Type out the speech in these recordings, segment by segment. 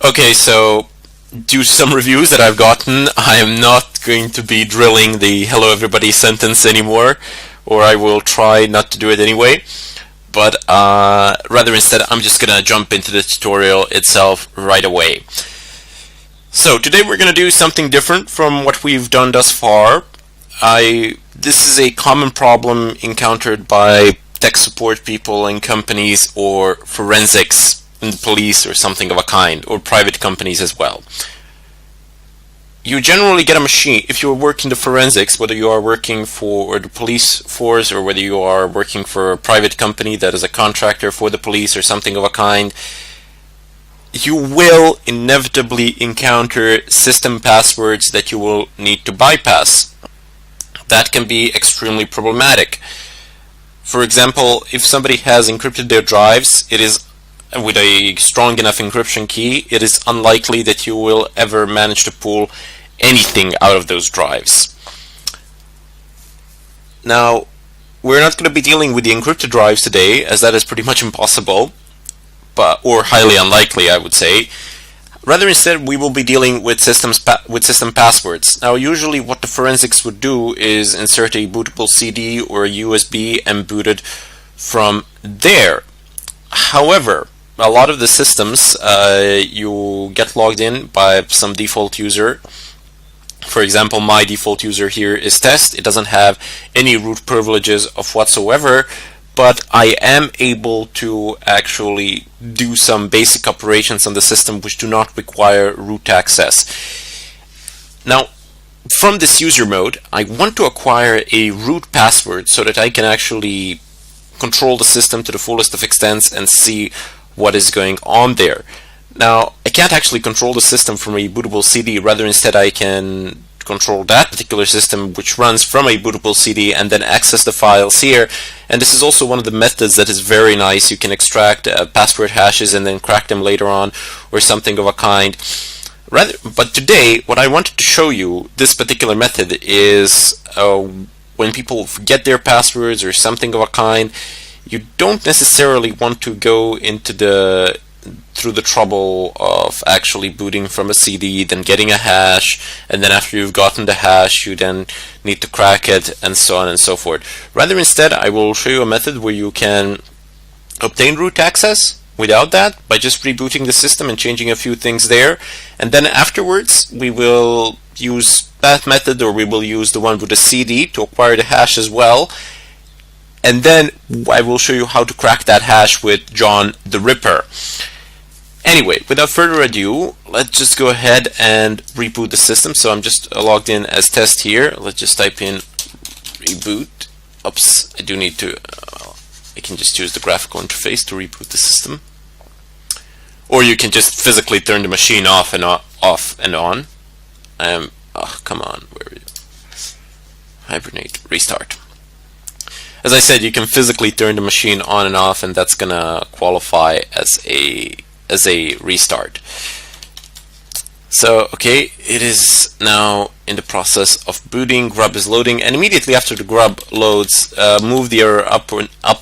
Okay, so due to some reviews that I've gotten, I am not going to be drilling the hello everybody sentence anymore, or I will try not to do it anyway. But rather instead, I'm just going to jump into the tutorial itself right away. So today we're going to do something different from what we've done thus far. This is a common problem encountered by tech support people in companies or forensics in the police or something of a kind, or private companies as well. You generally get a machine, if you're working the forensics, whether you are working for the police force or whether you are working for a private company that is a contractor for the police or something of a kind, you will inevitably encounter system passwords that you will need to bypass. That can be extremely problematic. For example, if somebody has encrypted their drives, it is with a strong enough encryption key, it is unlikely that you will ever manage to pull anything out of those drives. Now, we're not going to be dealing with the encrypted drives today, as that is pretty much impossible, or highly unlikely, I would say. Rather, instead, we will be dealing with system passwords. Now, usually what the forensics would do is insert a bootable CD or a USB and boot it from there. However, a lot of the systems, you get logged in by some default user. For example, my default user here is test. It doesn't have any root privileges of whatsoever, but I am able to actually do some basic operations on the system which do not require root access. Now, from this user mode, I want to acquire a root password so that I can actually control the system to the fullest of extents and see what is going on there. Now, I can't actually control the system from a bootable CD, rather instead I can control that particular system which runs from a bootable CD and then access the files here. And this is also one of the methods that is very nice. You can extract password hashes and then crack them later on or something of a kind. But today, what I wanted to show you, this particular method, is when people forget their passwords or something of a kind, you don't necessarily want to go through the trouble of actually booting from a CD, then getting a hash, and then after you've gotten the hash, you then need to crack it, and so on and so forth. Rather, instead, I will show you a method where you can obtain root access without that by just rebooting the system and changing a few things there. And then afterwards, we will use that method, or we will use the one with the CD to acquire the hash as well. And then I will show you how to crack that hash with John the Ripper. Anyway, without further ado, let's just go ahead and reboot the system. So I'm just logged in as test here. Let's just type in reboot. Oops, I do need to, I can just use the graphical interface to reboot the system. Or you can just physically turn the machine off and on. Oh, come on, where are you? Hibernate, restart. As I said, you can physically turn the machine on and off, and that's gonna qualify as a restart. So, okay, it is now in the process of booting. Grub is loading, and immediately after the grub loads, move the arrow up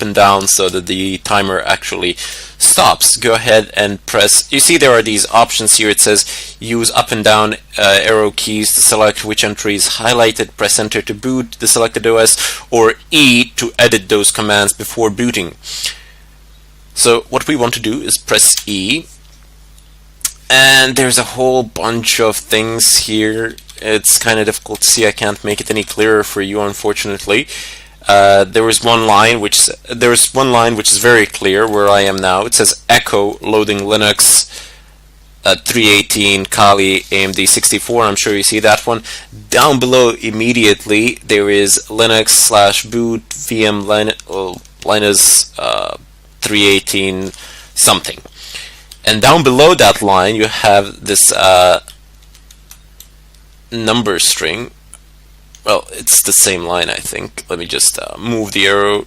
and down so that the timer actually stops. Go ahead and press. You see there are these options here. It says use up and down arrow keys to select which entry is highlighted, press enter to boot the selected OS, or E to edit those commands before booting. So what we want to do is press E, and there's a whole bunch of things here. It's kind of difficult to see. I can't make it any clearer for you, unfortunately. There is one line which is very clear where I am now. It says echo loading Linux 318 Kali AMD 64. I'm sure you see that one. Down below immediately there is Linux / boot VM Linus 318 something. And down below that line you have this number string. Well, it's the same line, I think. Let me just move the arrow.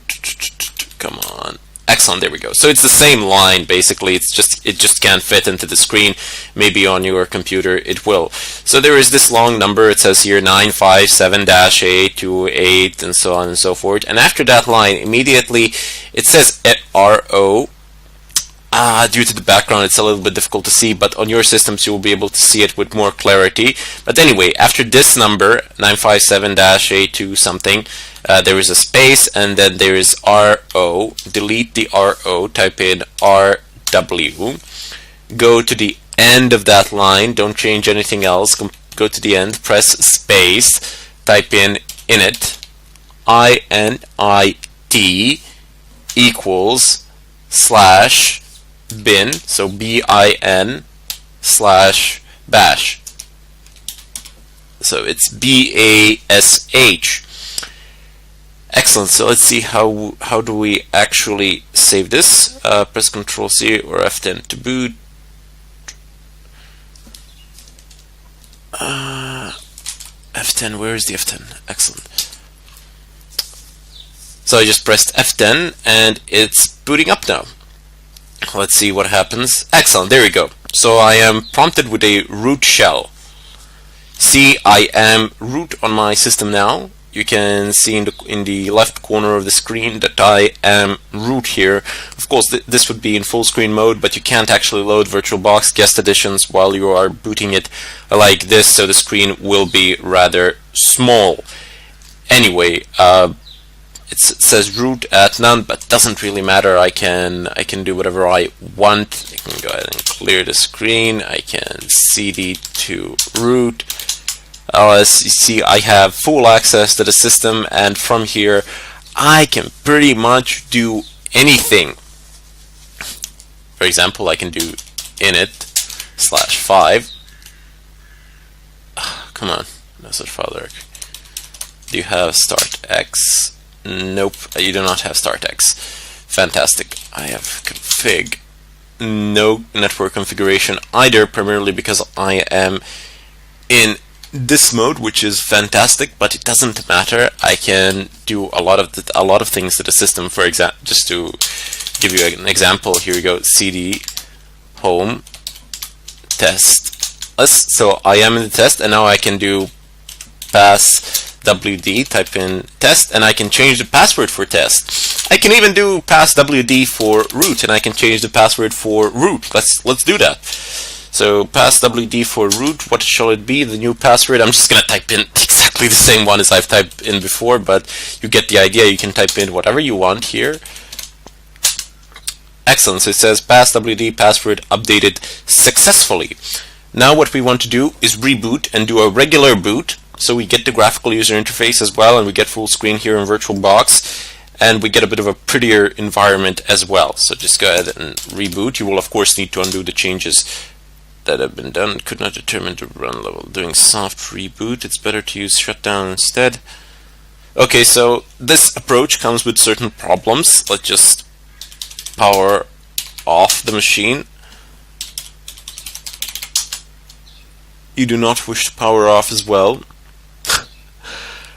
Come on. Excellent, there we go. So it's the same line, basically. It just can't fit into the screen. Maybe on your computer it will. So there is this long number. It says here 957-828 and so on and so forth. And after that line, immediately it says RO Due to the background, it's a little bit difficult to see, but on your systems you will be able to see it with more clarity. But anyway, after this number 957-A2 something, there is a space, and then there is RO. Delete the RO, type in RW. Go to the end of that line, don't change anything else, go to the end, press space, type in init, INIT equals slash bin, so bin slash bash. So it's BASH. Excellent. So let's see how do we actually save this. Press Ctrl C or F10 to boot. F10, where is the F10? Excellent. So I just pressed F10 and it's booting up now. Let's see what happens. Excellent, there we go. So I am prompted with a root shell. See, I am root on my system now. You can see in the left corner of the screen that I am root here. Of course, this would be in full screen mode, but you can't actually load VirtualBox guest editions while you are booting it like this, so the screen will be rather small. Anyway, it says root at none, but doesn't really matter. I can do whatever I want. I can go ahead and clear the screen. I can cd to root. As you see, I have full access to the system, and from here I can pretty much do anything. For example, I can do init/5. Come on, no such file. Do you have startx? Nope, you do not have startx. Fantastic. I have config. No network configuration either, primarily because I am in this mode, which is fantastic, but it doesn't matter. I can do a lot of things to the system. For example, just to give you an example, here we go: cd home test. So I am in the test, and now I can do pass wd, type in test, and I can change the password for test. I can even do pass wd for root, and I can change the password for root. Let's do that. So pass wd for root, what shall it be? The new password, I'm just gonna type in exactly the same one as I've typed in before, but you get the idea. You can type in whatever you want here. Excellent. So it says pass wd password updated successfully. Now what we want to do is reboot and do a regular boot, so we get the graphical user interface as well, and we get full screen here in VirtualBox, and we get a bit of a prettier environment as well. So just go ahead and reboot. You will of course need to undo the changes that have been done. Could not determine the run level. Doing soft reboot, it's better to use shutdown instead. Okay, so this approach comes with certain problems. Let's just power off the machine. You do not wish to power off as well.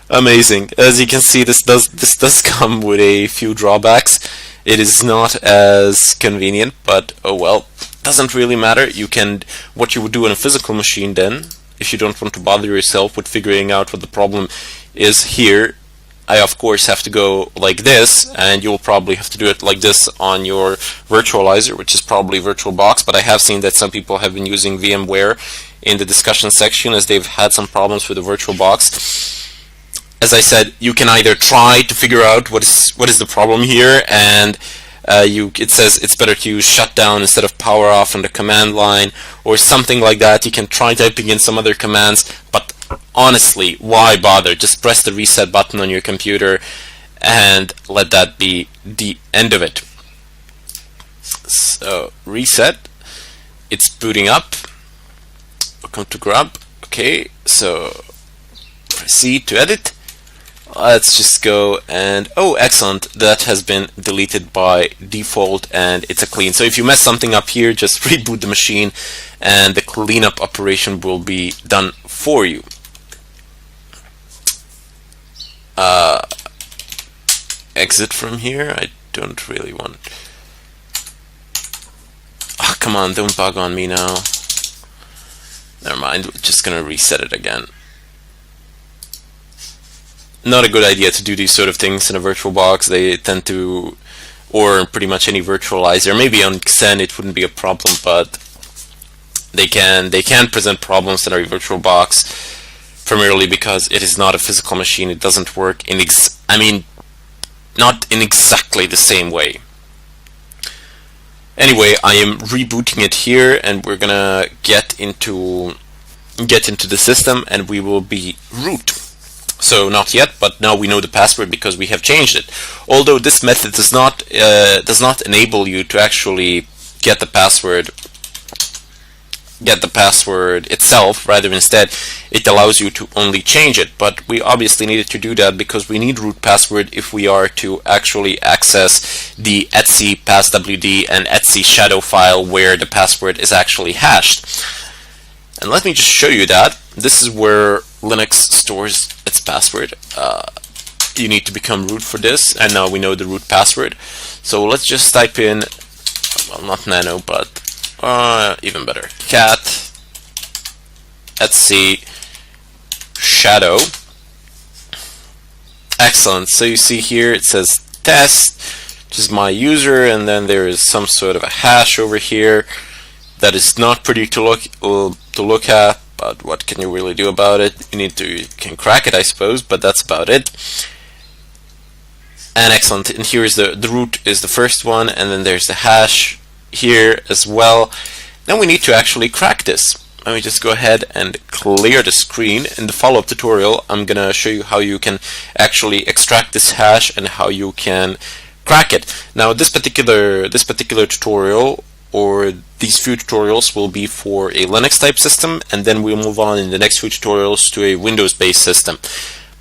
Amazing. As you can see, this does come with a few drawbacks. It is not as convenient, but oh well. Doesn't really matter. What you would do on a physical machine then, if you don't want to bother yourself with figuring out what the problem is here, I of course have to go like this, and you'll probably have to do it like this on your virtualizer, which is probably VirtualBox, but I have seen that some people have been using VMware in the discussion section as they've had some problems with the VirtualBox. As I said, you can either try to figure out what is the problem here, and it says it's better to use shutdown instead of power off on the command line or something like that. You can try typing in some other commands, but honestly, why bother? Just press the reset button on your computer and let that be the end of it. So reset, it's booting up. Welcome to grub. Okay, so proceed to edit. Let's just go and oh, excellent, that has been deleted by default and it's a clean. So if you mess something up here, just reboot the machine and the cleanup operation will be done for you. Exit from here. I don't really want. Oh, come on, don't bug on me now. Never mind, we're just gonna reset it again. Not a good idea to do these sort of things in a VirtualBox. They tend to or pretty much any virtualizer. Maybe on Xen it wouldn't be a problem, but they can present problems in our VirtualBox, primarily because it is not a physical machine. It doesn't work in not in exactly the same way. Anyway, I am rebooting it here, and we're gonna get into the system, and we will be root. So not yet, but now we know the password because we have changed it. Although this method does not enable you to actually get the password itself. Rather, instead, it allows you to only change it. But we obviously needed to do that because we need root password if we are to actually access the etc passwd and etc shadow file where the password is actually hashed. And let me just show you that. This is where Linux stores its password. You need to become root for this, and now we know the root password. So let's just type in, well, not nano, but even better, cat etc shadow. Excellent. So you see here it says test, which is my user, and then there is some sort of a hash over here that is not pretty to look at, but what can you really do about it? You can crack it, I suppose, but that's about it. And excellent. And here is the root is the first one, and then there's the hash here as well. Now we need to actually crack this. Let me just go ahead and clear the screen. In the follow-up tutorial, I'm gonna show you how you can actually extract this hash and how you can crack it. Now this particular tutorial, or these few tutorials, will be for a Linux type system, and then we'll move on in the next few tutorials to a Windows based system.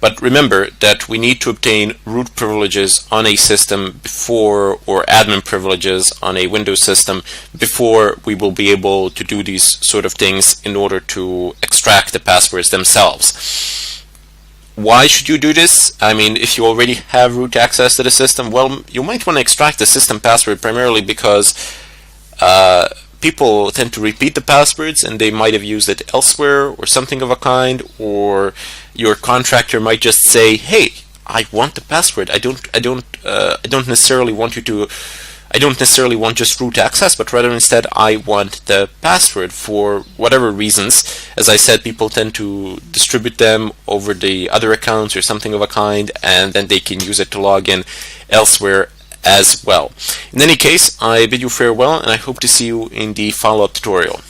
But remember that we need to obtain root privileges on a system before, or admin privileges on a Windows system, before we will be able to do these sort of things in order to extract the passwords themselves. Why should you do this? I mean, if you already have root access to the system, well, you might want to extract the system password primarily because people tend to repeat the passwords, and they might have used it elsewhere or something of a kind, or your contractor might just say, "Hey, I want the password. I don't necessarily want just root access, but rather instead I want the password for whatever reasons." As I said, people tend to distribute them over the other accounts or something of a kind, and then they can use it to log in elsewhere as well. In any case, I bid you farewell, and I hope to see you in the follow-up tutorial.